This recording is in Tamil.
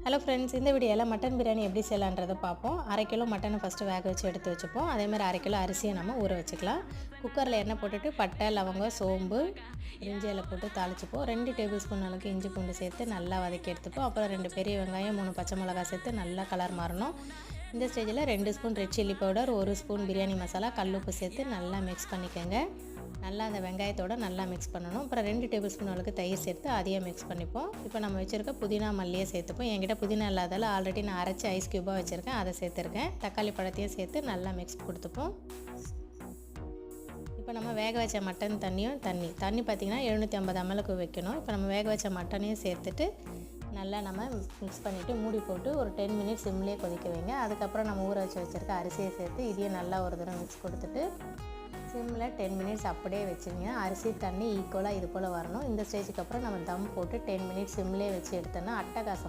ஹலோ ஃப்ரெண்ட்ஸ், இந்த வீடியோவில் மட்டன் பிரியாணி எப்படி செய்யலான்றதை பார்ப்போம். 1/2 கிலோ மட்டனை ஃபஸ்ட்டு வேக வச்சு எடுத்து வச்சுப்போம். அதேமாதிரி 1/2 கிலோ அரிசியை நம்ம ஊற வச்சுக்கலாம். குக்கரில் எண்ணெய் போட்டுட்டு பட்டை, லவங்கம், சோம்பு, இஞ்சி எல்லாம் போட்டு தாளிச்சுப்போம். 2 டேபிள் ஸ்பூன் அளவுக்கு இஞ்சி பூண்டு சேர்த்து நல்லா வதக்கி எடுத்துப்போம். அப்புறம் 2 பெரிய வெங்காயம், 3 பச்சை மிளகாய் சேர்த்து நல்லா கலர் மாறணும். இந்த ஸ்டேஜில் 2 spoon red chilli powder, 1 spoon biryani masala, கல்லுப்பு சேர்த்து நல்லா மிக்ஸ் பண்ணிக்கோங்க. நல்லா அந்த வெங்காயத்தோடு நல்லா மிக்ஸ் பண்ணணும். அப்புறம் 2 டேபிள் ஸ்பூன் அளவுக்கு தயிர் சேர்த்து அதையே மிக்ஸ் பண்ணிப்போம். இப்போ நம்ம வச்சுருக்க புதினா மல்லியை சேர்த்துப்போம். என்கிட்ட புதினா இல்லாதால ஆல்ரெடி நான் அரைச்சி ஐஸ் க்யூபாக வச்சுருக்கேன், அதை சேர்த்துருக்கேன். தக்காளி பழத்தையும் சேர்த்து நல்லா மிக்ஸ் கொடுத்துப்போம். இப்போ நம்ம வேக வச்ச மட்டன் தண்ணி பார்த்திங்கன்னா 750 ml வைக்கணும். இப்போ நம்ம வேக வச்ச மட்டனையும் சேர்த்துட்டு நல்லா நம்ம மிக்ஸ் பண்ணிவிட்டு மூடி போட்டு ஒரு 10 மினிட்ஸ் சிம்லேயே கொதிக்க வைங்க. அதுக்கப்புறம் நம்ம ஊற வச்சுருக்க அரிசியை சேர்த்து இதையும் நல்லா ஒரு தடவை மிக்ஸ் கொடுத்துட்டு சிம்மில் 10 மினிட்ஸ் அப்படியே வச்சுருங்க. அரிசி தண்ணி ஈக்குவலாக இது போல் வரணும். இந்த ஸ்டேஜுக்கு அப்புறம் நம்ம தம் போட்டு 10 மினிட்ஸ் சிம்லேயே வச்சு எடுத்தோன்னா அட்டகாசமாக